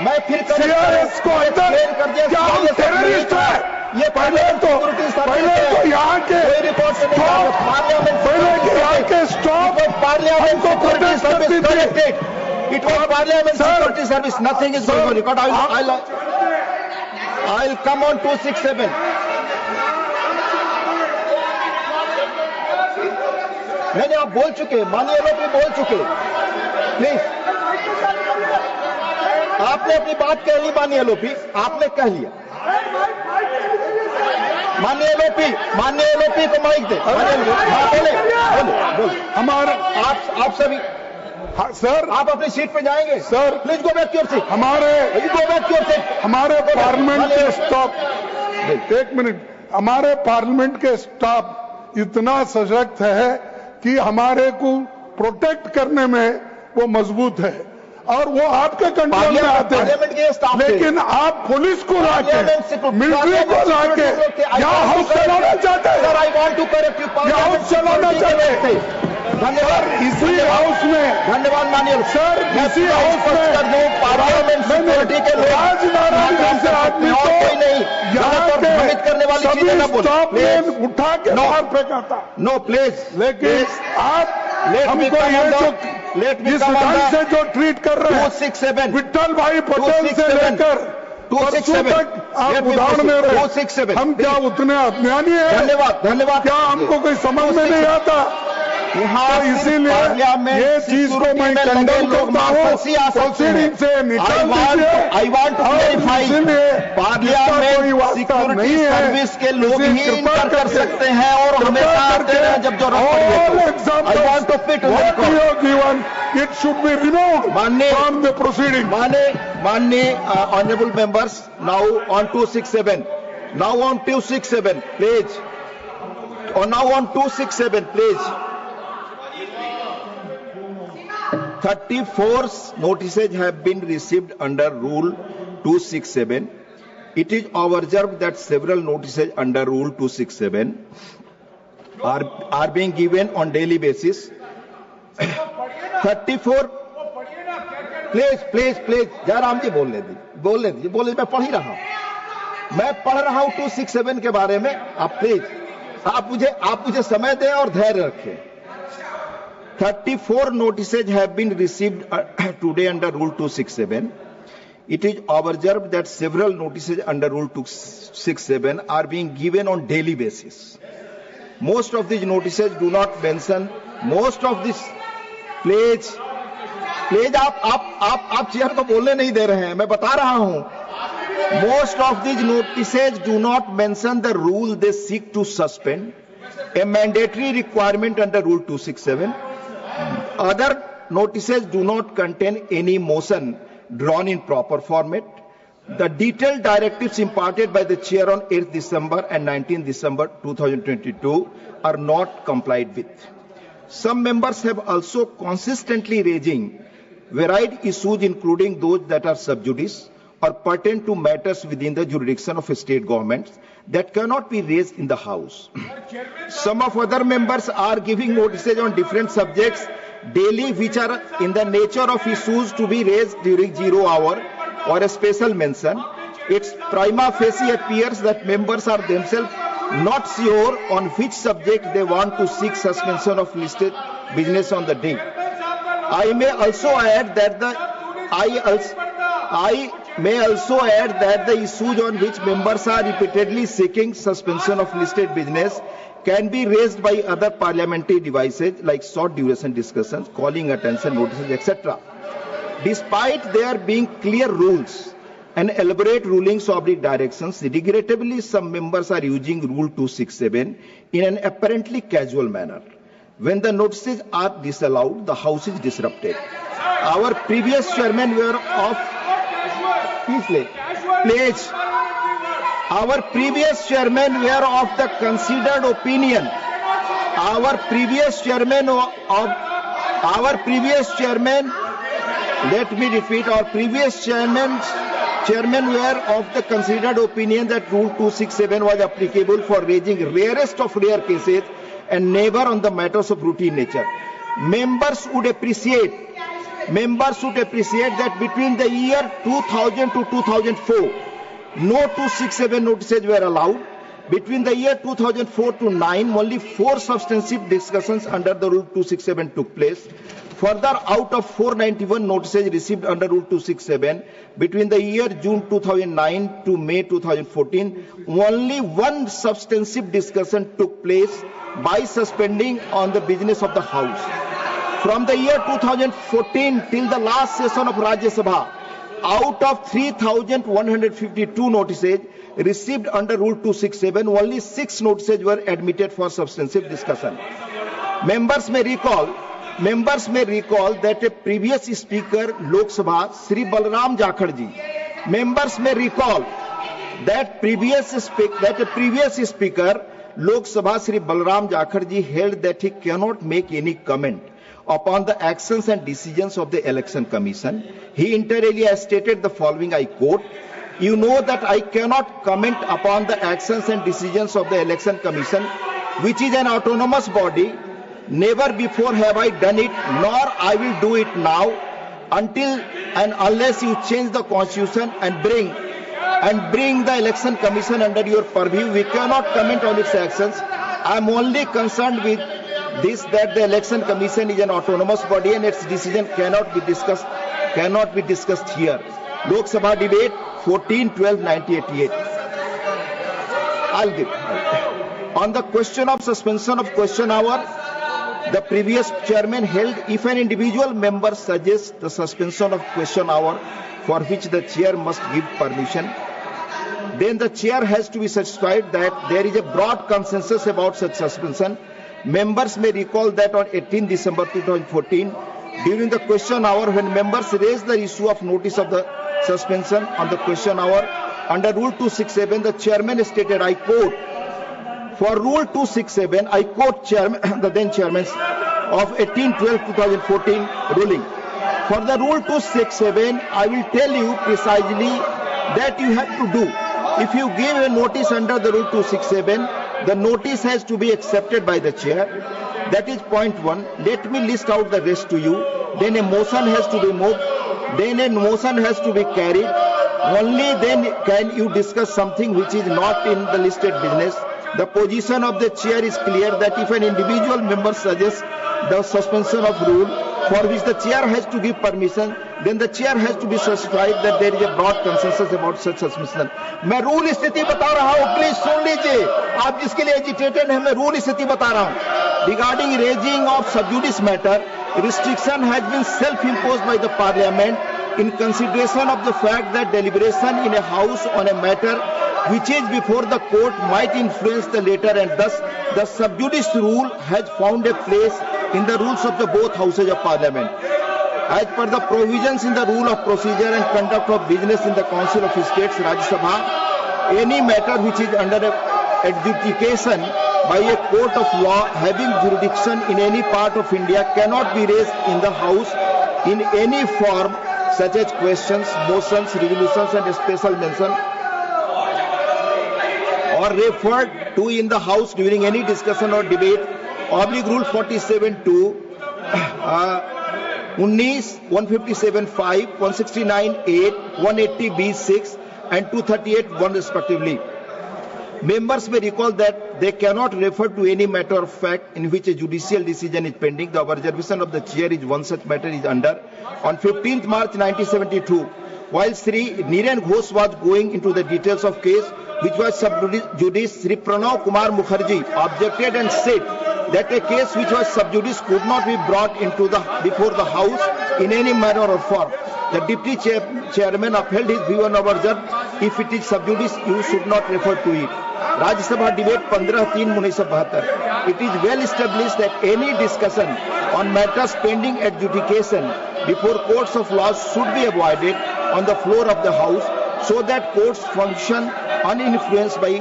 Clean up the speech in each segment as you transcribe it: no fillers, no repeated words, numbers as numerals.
मैं फिर CRS को अंदर क्या हम टेररिस्ट है? ये पहले तो यहाँ के स्टॉप हमको प्रोटेस्ट करती थी। It was Parliament Security Service. Nothing is going on record. I'll come on 267. नहीं आप बोल चुके, माननीय लोग भी बोल चुके। प्लीज, आपने अपनी बात कह ली माननीय लोपी, आपने कह लिया। माननीय लोपी को माइक दे। हाँ बोले बोले। हमारे आप सभी सर, आप अपनी सीट पे जाएंगे sir. Please go back your seat. हमारे पार्लियामेंट के स्टाफ, एक मिनट, हमारे पार्लियामेंट के स्टाफ इतना सशक्त है कि हमारे को प्रोटेक्ट करने में वो मजबूत है और वो आपके कंट्रोल में आते हैं। लेकिन आप पुलिस को लाके, मिलिट्री को लाके यहाँ हाउस चलाना चाहते हैं। Sir, I want to correct you. House चलाना चाहते हैं। धन्यवाद। इसी हाउस में, धन्यवाद माननीय सर, इसी हाउस में पार्लियामेंट सिक्योरिटी के लोग राजनारायण जैसे आदमी को कोई नहीं यहाँ भ्रमित करने वाली चीजें न बोले। उठा के बाहर फेंका था। No please. लेकिन आप हमको ये जो इस ढंग से जो ट्रीट कर रहे हैं, 267 विट्ठल भाई पटेल से लेकर 267 तक आप उदाहरण दे रहे हैं। 267 हम क्या उतने अज्ञानी हैं? धन्यवाद। क्या हमको कोई समझ में नहीं आता? तो इसीलिए ये चीज को मैं कंडेम करता हूँ। प्रोसीडिंग से निकाल दीजिए। I want to clarify, parliament security service के लोग ही इंटर कर सकते हैं और हमेशा आते हैं जब जरूरत पड़े। I want to fit given it should be removed from the proceeding. माननीय honourable members, now on 267, now on 267 please, और now on 267 please. 34 notices have been received under Rule 267. It is observed that several notices under Rule 267 are being given on daily basis. 34 please Jairam ji बोलने दीजिए, मैं पढ़ ही रहा हूं, मैं पढ़ रहा हूं 267 के बारे में। आप प्लीज, आप मुझे समय दें और धैर्य रखें। 34 notices have been received today under Rule 267. It is observed that several notices under Rule 267 are being given on daily basis. Most of these notices do not mention, most of this, please आप chair को बोलने नहीं दे रहे हैं, मैं बता रहा हूं। Most of these notices do not mention the rule they seek to suspend, a mandatory requirement under Rule 267. Other notices do not contain any motion drawn in proper format. The detailed directives imparted by the chair on 8th December and 19th December 2022 are not complied with. Some members have also consistently raising varied issues, including those that are sub judice or pertain to matters within the jurisdiction of state governments that cannot be raised in the House. Some of other members are giving notices on different subjects daily, which are in the nature of issues to be raised during 0 hour or a special mention. It's prima facie appears that members are themselves not sure on which subject they want to seek suspension of listed business on the day. I may also add that the issues on which members are repeatedly seeking suspension of listed business can be raised by other parliamentary devices like short duration discussions, calling attention notices, etc. Despite there being clear rules and elaborate rulings or directions, regrettably some members are using Rule 267 in an apparently casual manner. When the notices are disallowed, the House is disrupted. Our previous chairman were of Our previous chairman were of the considered opinion. Our previous chairman, let me repeat, our previous chairman were of the considered opinion that Rule 267 was applicable for raising rarest of rare cases and never on the matters of routine nature. Members would appreciate Members should appreciate that between the year 2000 to 2004, no 267 notices were allowed. Between the year 2004 to 9, only 4 substantive discussions under the Rule 267 took place. Further, out of 491 notices received under Rule 267, between the year June 2009 to May 2014, only 1 substantive discussion took place by suspending on the business of the House. From the year 2014 till the last session of Rajya Sabha, out of 3,152 notices received under Rule 267, only 6 notices were admitted for substantive discussion. Members may recall that a previous Speaker Lok Sabha, Sri Balram Jakhar ji, members may recall that a previous Speaker Lok Sabha, Sri Balram Jakhar ji, held that he cannot make any comment upon the actions and decisions of the Election Commission. He inter alia stated the following, I quote, "You know that I cannot comment upon the actions and decisions of the Election Commission, which is an autonomous body. Never before have I done it, nor I will do it now, until and unless you change the Constitution and bring the Election Commission under your purview. We cannot comment on its actions. I am only concerned with this, that the Election Commission is an autonomous body and its decision cannot be discussed here." Lok Sabha debate 14/12/1988. I'll give. On the question of suspension of question hour, the previous chairman held, if an individual member suggests the suspension of question hour for which the chair must give permission, then the chair has to be satisfied that there is a broad consensus about such suspension. Members may recall that on 18 December 2014, during the question hour, when members raised the issue of notice of the suspension on the question hour under Rule 267, the chairman stated, I quote, "For Rule 267, I quote the then chairman of 18/12/2014 ruling. For the Rule 267, I will tell you precisely that you have to do. If you give a notice under the Rule 267, the notice has to be accepted by the chair. That is point 1. Let me list out the rest to you. Then a motion has to be moved. Then a motion has to be carried. Only then can you discuss something which is not in the listed business. The position of the chair is clear that if an individual member suggests the suspension of rule for which the chair has to give permission, then the chair has to be satisfied that there is a broad consensus about such suspension." मैं rule स्थिति बता रहा हूँ, please सुन लीजिए, आप जिसके लिए agitated हैं, मैं रूल स्थिति बता रहा हूँ. Regarding raising of sub judice matter, restriction has been self-imposed by the Parliament in consideration of the fact that deliberation in a house on a matter which is before the court might influence the later, and thus the sub judice rule has found a place in the rules of the both houses of Parliament. As per the provisions in the rule of procedure and conduct of business in the Council of States, Rajya Sabha, any matter which is under adjudication by a court of law having jurisdiction in any part of India cannot be raised in the House in any form, such as questions, motions, resolutions and special mention, or referred to in the House during any discussion or debate. Rule 47(2), 157(5), 169(8), 180(b)(6) and 238(1) respectively. Members may recall that they cannot refer to any matter of fact in which a judicial decision is pending. The observation of the chair is one such matter is under. On 15th March 1972, while Sri Niren Ghosh was going into the details of case which was sub judice, Sri Pranav Kumar Mukherjee objected and said that a case which was sub judice could not be brought into before the House in any manner or form. The deputy chairman upheld his view and observed, if it is sub judice, you should not refer to it. Rajya Sabha debate 15/3/1972. It is well established that any discussion on matters pending adjudication before courts of law should be avoided on the floor of the House, so that courts function uninfluenced by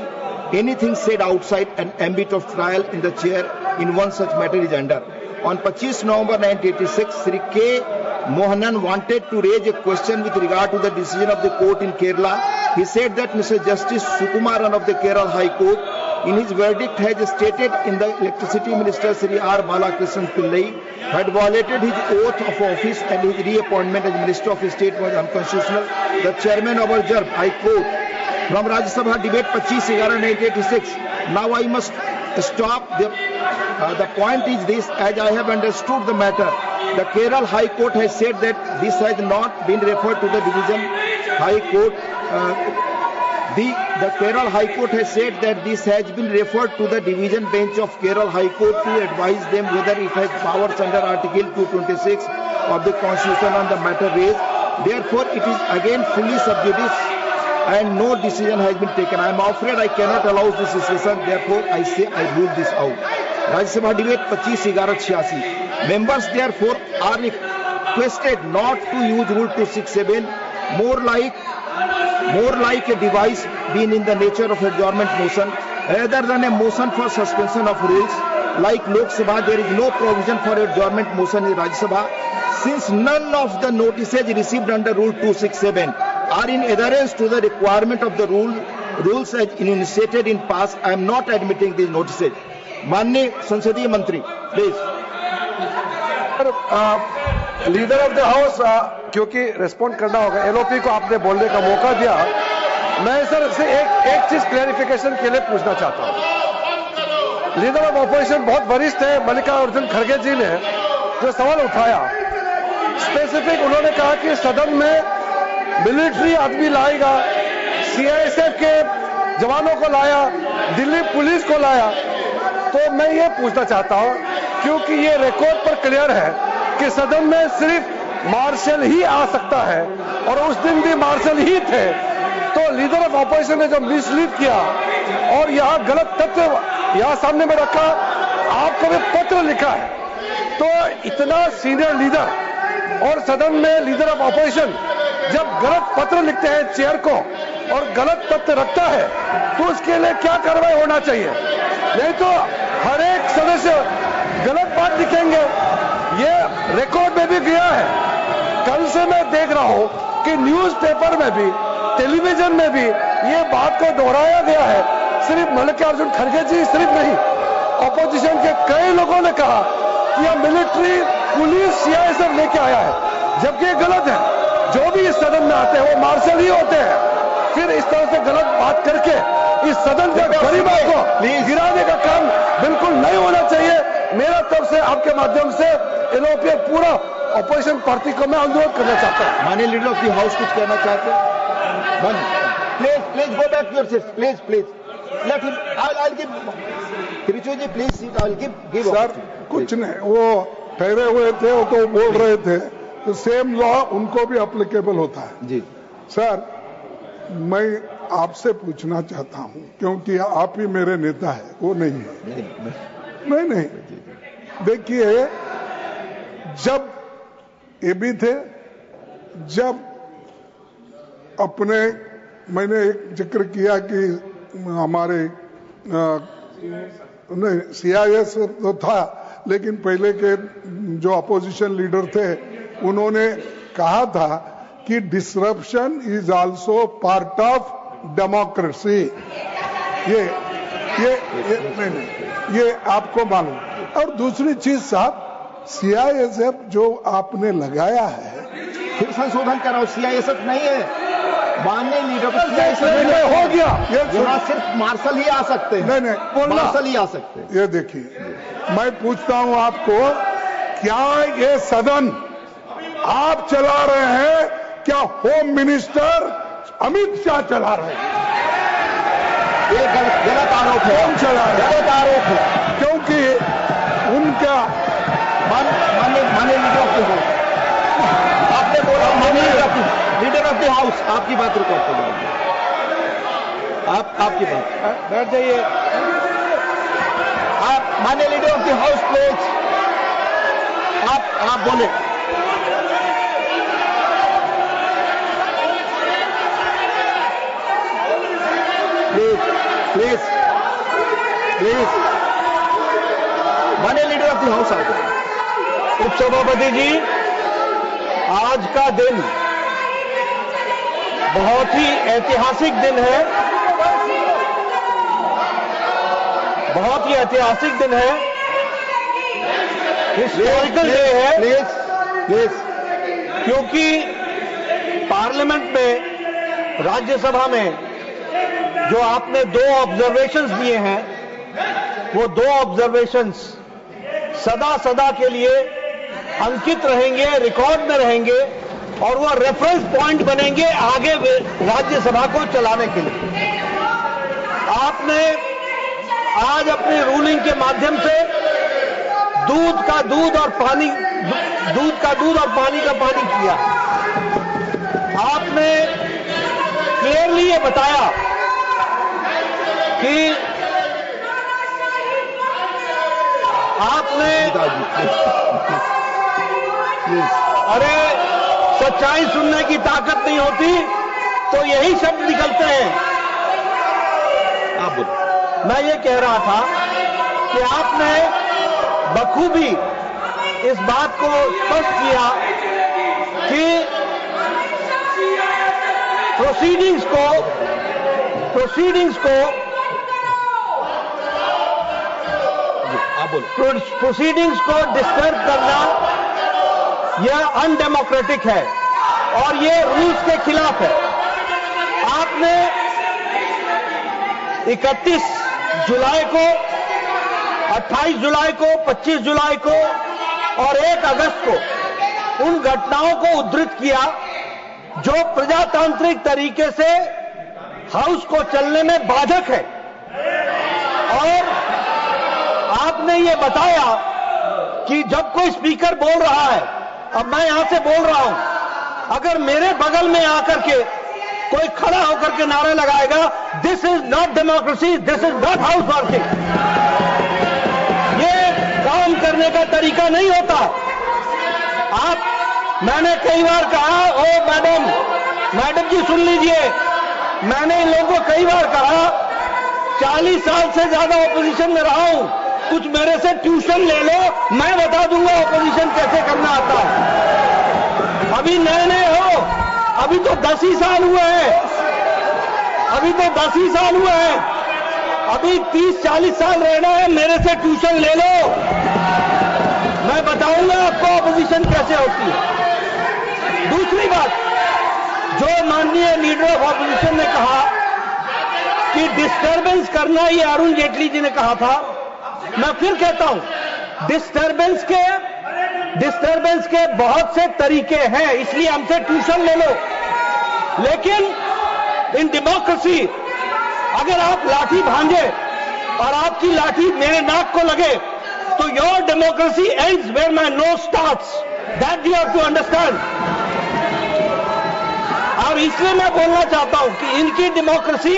anything said outside an ambit of trial in the chair in one such matter is under. On 25 November 1986, Sri K. Mohanan wanted to raise a question with regard to the decision of the court in Kerala. He said that Mr. Justice Sukumaran of the Kerala High Court in his verdict has stated in the Electricity Minister Sri R. Balakrishnan Pillai had violated his oath of office and his reappointment as Minister of State was unconstitutional. The chairman of our JERB, I quote, from Rajya Sabha debate 25/11/1986. Now I must stop. The point is this, as I have understood the matter, the Kerala High Court has said that this has not been referred to the Division High Court. The Kerala High Court has said that this has been referred to the Division Bench of Kerala High Court to advise them whether it has powers under Article 226 of the Constitution on the matter raised. Therefore, it is again fully sub judice and no decision has been taken. I am afraid I cannot allow this decision. Therefore, I say I rule this out. Rajya Sabha debate 25/11/86. Members therefore are requested not to use Rule 267, more like a device being in the nature of adjournment motion rather than a motion for suspension of rules. Like Lok Sabha, there is no provision for adjournment motion in Rajya Sabha. Since none of the notices received under Rule 267 are in adherence to the requirement of the rules as enunciated in past, I am not admitting these notices. माननीय संसदीय मंत्री, please. Leader of the house, क्योंकि respond करना होगा, LOP को आपने बोलने का मौका दिया। मैं सर से एक चीज क्लैरिफिकेशन के लिए पूछना चाहता हूं। लीडर ऑफ ऑपोजिशन बहुत वरिष्ठ है, मल्लिकार्जुन खड़गे जी ने जो सवाल उठाया, स्पेसिफिक उन्होंने कहा कि सदन में मिलिट्री आदमी लाएगा, सीआईएसएफ के जवानों को लाया, दिल्ली पुलिस को लाया। तो मैं ये पूछना चाहता हूं, क्योंकि ये रिकॉर्ड पर क्लियर है कि सदन में सिर्फ मार्शल ही आ सकता है और उस दिन भी मार्शल ही थे। तो लीडर ऑफ ऑपोजिशन ने जो मिसलीड किया और यहां गलत तथ्य यहां सामने में रखा, आपको भी पत्र लिखा है। तो इतना सीनियर लीडर और सदन में लीडर ऑफ ऑपोजिशन जब गलत पत्र लिखते हैं चेयर को और गलत तथ्य रखता है, तो उसके लिए क्या कार्रवाई होना चाहिए? नहीं तो हर एक सदस्य गलत बात लिखेंगे। ये रिकॉर्ड में भी गया है। कल से मैं देख रहा हूं कि न्यूज़पेपर में भी, टेलीविजन में भी ये बात को दोहराया गया है। सिर्फ मल्लिकार्जुन खड़गे जी सिर्फ नहीं, ऑपोजिशन के कई लोगों ने कहा कि यह मिलिट्री पुलिस सीआईएसएफ लेके आया है, जबकि गलत है। जो भी इस सदन में आते हैं वो मार्शल ही होते हैं। फिर इस तरह से गलत बात करके इस सदन के गरीबों को गिराने का काम बिल्कुल नहीं होना चाहिए। मेरा तरफ से आपके माध्यम से एलओपी पूरा ऑपोजिशन पार्टी को मैं अनुरोध करना चाहता हूं। माननीय लीडर ऑफ द हाउस कुछ कहना चाहते हैं? Please go back your seat, please let him, I give Tiruchi ji, please seat, I give sir कुछ नहीं, वो ठहरे हुए थे, वो तो बोल रहे थे, तो सेम लॉ उनको भी एप्लीकेबल होता है। जी सर, मैं आपसे पूछना चाहता हूं, क्योंकि आप ही मेरे नेता है, वो नहीं है। नहीं, देखिए, जब ये भी थे, जब अपने मैंने एक जिक्र किया कि हमारे नहीं सीआईएस तो था, लेकिन पहले के जो अपोजिशन लीडर थे उन्होंने कहा था कि disruption is also part of democracy. ये आपको मालूम। और दूसरी चीज साहब, सीआईएसएफ जो आपने लगाया है, फिर संशोधन कराओ, सीआईएसएफ नहीं है। माननीय लीडर हो गया, यहाँ सिर्फ मार्शल ही आ सकते हैं। नहीं मार्शल ही आ सकते हैं। ये देखिए, मैं पूछता हूं आपको, क्या ये सदन आप चला रहे हैं, क्या होम मिनिस्टर अमित शाह चला रहे हैं? ये गलत आरोप है। कौन चला रहे हैं? गलत आरोप है, क्योंकि उनका माननीय लीडर ऑफ द हाउस, आपने बोला माननीय लीडर ऑफ द हाउस, आपकी बात रिकॉर्ड कर, आपकी बात बैठ जाइए। आप माननीय leader of the house please, आप बोले। प्लीज माननीय लीडर ऑफ द हाउस, आप उपसभापति जी, आज का दिन बहुत ही ऐतिहासिक दिन है। बहुत ही ऐतिहासिक दिन है, हिस्टोरिकल डे है, प्लीज क्योंकि पार्लियामेंट में, राज्यसभा में जो आपने 2 ऑब्जर्वेशंस दिए हैं, वो 2 ऑब्जर्वेशंस सदा सदा के लिए अंकित रहेंगे, रिकॉर्ड में रहेंगे और वो रेफरेंस पॉइंट बनेंगे आगे राज्यसभा को चलाने के लिए। आपने आज अपनी रूलिंग के माध्यम से दूध का दूध और पानी का पानी किया। आपने क्लियरली ये बताया कि आपने अरे सच्चाई सुनने की ताकत नहीं होती तो यही शब्द निकलते हैं। आप बोलो। मैं ये कह रहा था कि आपने बखूबी इस बात को स्पष्ट किया कि प्रोसीडिंग्स को डिस्टर्ब करना यह अनडेमोक्रेटिक है और यह रूल्स के खिलाफ है। आपने 31 जुलाई को, 28 जुलाई को, 25 जुलाई को और 1 अगस्त को उन घटनाओं को उद्धृत किया जो प्रजातांत्रिक तरीके से हाउस को चलने में बाधक है। और आपने ये बताया कि जब कोई स्पीकर बोल रहा है, अब मैं यहां से बोल रहा हूं, अगर मेरे बगल में आकर के कोई खड़ा होकर के नारा लगाएगा, this is not democracy, this is not house working, ये काम करने का तरीका नहीं होता। मैंने कई बार कहा, ओ मैडम जी सुन लीजिए, मैंने इन लोगों को कई बार कहा, 40 साल से ज्यादा ऑपोजिशन में रहा हूं, कुछ मेरे से ट्यूशन ले लो, मैं बता दूंगा ऑपोजिशन कैसे करना आता है। अभी नए हो, अभी तो 10 ही साल हुए हैं, अभी 30-40 साल रहना है, मेरे से ट्यूशन ले लो, मैं बताऊंगा आपको ऑपोजिशन कैसे होती है। दूसरी बात, जो माननीय लीडर ऑफ ऑपोजिशन ने कहा कि डिस्टर्बेंस करना, ये अरुण जेटली जी ने कहा था, मैं फिर कहता हूं, डिस्टर्बेंस के बहुत से तरीके हैं, इसलिए हमसे ट्यूशन ले लो। लेकिन इन डेमोक्रेसी, अगर आप लाठी भांजे और आपकी लाठी मेरे नाक को लगे, तो your democracy ends where my nose starts, that you have to understand. और इसलिए मैं बोलना चाहता हूं कि इनकी डेमोक्रेसी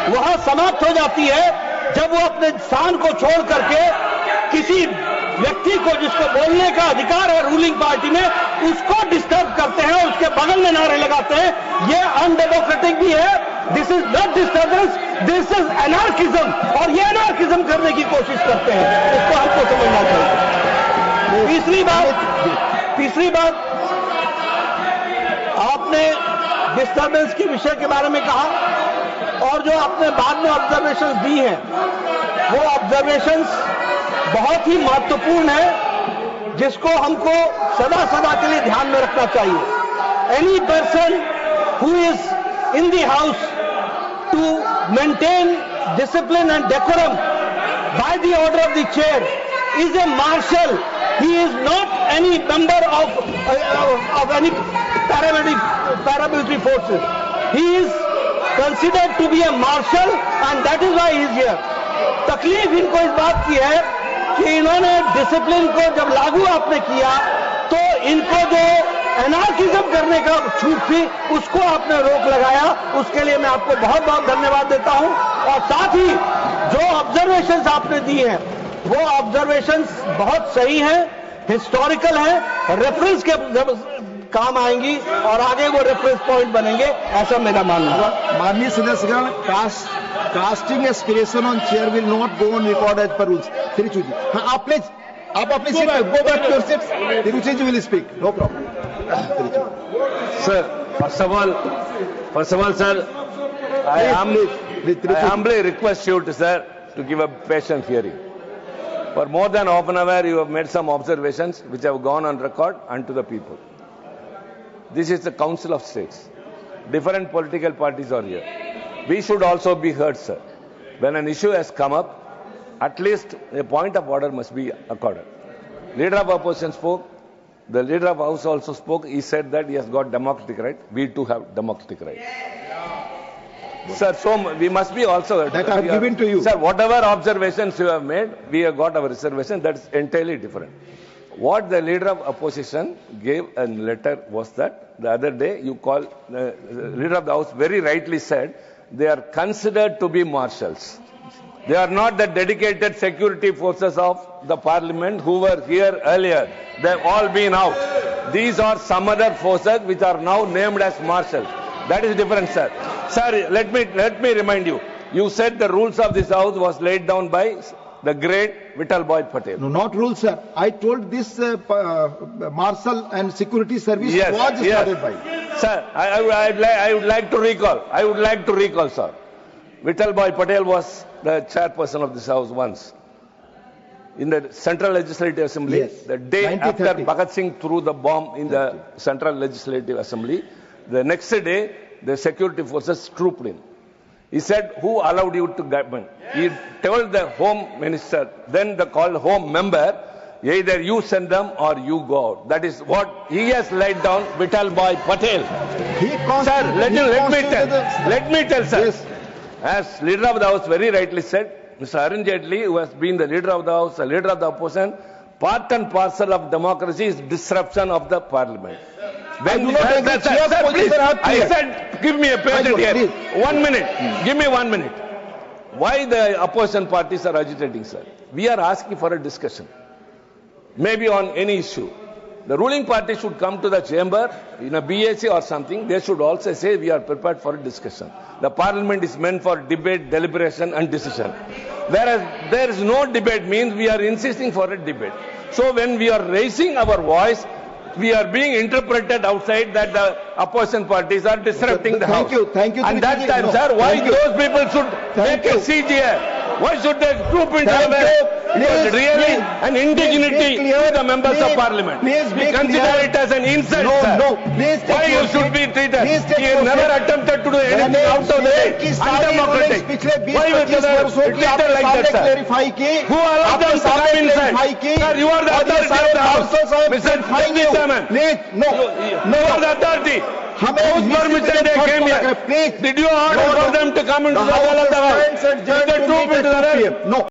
वहां समाप्त हो जाती है जब वो अपने स्थान को छोड़ करके किसी व्यक्ति को, जिसको बोलने का अधिकार है रूलिंग पार्टी में, उसको डिस्टर्ब करते हैं, उसके बगल में नारे लगाते हैं। ये अनडेमोक्रेटिक भी है, this is not disturbance, this is anarchism, और ये एनार्किज्म करने की कोशिश करते हैं, इसको हमको समझना चाहिए। तीसरी बात, आपने डिस्टर्बेंस के विषय के बारे में कहा, और जो आपने बाद में ऑब्जर्वेशंस दी हैं, वो ऑब्जर्वेशंस बहुत ही महत्वपूर्ण है, जिसको हमको सदा सदा के लिए ध्यान में रखना चाहिए। Any person who is in the house to maintain discipline and decorum by the order of the chair is a marshal, he is not any member of any paramilitary forces, he is considered to be a marshal and that is why he is here. तकलीफ इनको इस बात की है कि इन्होंने discipline को जब लागू आपने किया तो इनको जो एनार्किज्म करने का छूट थी उसको आपने रोक लगाया, उसके लिए मैं आपको बहुत बहुत धन्यवाद देता हूं। और साथ ही जो ऑब्जर्वेशंस आपने दी हैं वो ऑब्जर्वेशंस बहुत सही हैं, हिस्टोरिकल हैं, रेफरेंस के काम आएंगी और आगे वो रेफरेंस पॉइंट बनेंगे, ऐसा मेरा मानना है। माननीय सदस्यगण, casting aspiration on chair will not go on record as per rules. Tiruchi ji, हाँ आप अपनी सीट पे go back to your seat, Tiruchi ji will speak, no problem. Sir, first of all, sir, I humbly request you to, sir, to give a patient hearing. For more than half an hour, you have made some observations which have gone on record and to the people. This is the Council of States. Different political parties are here. We should also be heard, sir. When an issue has come up, at least a point of order must be accorded. Leader of opposition spoke. The leader of House also spoke. He said that he has got democratic right. We too have democratic right. Sir, so we must be also... That I have given to you. Sir, whatever observations you have made, we have got our reservation. That's entirely different. What the leader of opposition gave a letter was that the other day you called, the leader of the House very rightly said, they are considered to be marshals. They are not the dedicated security forces of the parliament who were here earlier. They've all been out. These are some other forces which are now named as marshals. That is different, sir. Sir, let me remind you. You said the rules of this house was laid down by the great Vittal Bhai Patel. No, not rules, sir. I told this marshal and security service was started by. Sir, I would like to recall, sir. Vittal Bhai Patel was the chairperson of this house once. In the Central Legislative Assembly, Yes. the day 1930. after Bhagat Singh threw the bomb in the Central Legislative Assembly, the next day, the security forces trooped in. He said, who allowed you to govern? He told the home minister, then the called home member, either you send them or you go out. That is what he has laid down, Vittal Bhai Patel. Sir, let me tell, sir. Yes. As leader of the House very rightly said, Mr. Arun Jaitley, who has been the leader of the House, the leader of the opposition, part and parcel of democracy is disruption of the parliament. I do not agree. Sir, please, I Sir, said, give me a patient here. please. 1 minute. Give me 1 minute. Why the opposition parties are agitating, sir? We are asking for a discussion. Maybe on any issue. The ruling party should come to the chamber in a BAC or something. They should also say we are prepared for a discussion. The parliament is meant for debate, deliberation and decision. Whereas there is no debate means we are insisting for a debate. So when we are raising our voice, we are being interpreted outside that the opposition parties are disrupting the house. Thank you. And that Tripati. time, No, sir, why thank you. those people should Thank make a you. siege here? Why should they group into Thank a you. Please, really please, an indignity please be clear. to the members of Please, parliament? please We be consider clear. it as an insult, No, sir. no, please take Why your you should seat. be treated? Please take He your never seat. attempted to do anything मैंने out of the way. की सारी Undemocratic. rulings पिछले 20-25 Why was the वर्षों की आपके like सामने that, sir? Clarify की Who allowed them to come inside? Clarify की Sir, you are the और ये authority सारे of the house. council साहब Mr. clarifying you. Chairman. Please, no, You are the authority. हमें Whose permission they came here? Please, Did you order for them to come into the hall of the house? Did Did they troop into the No.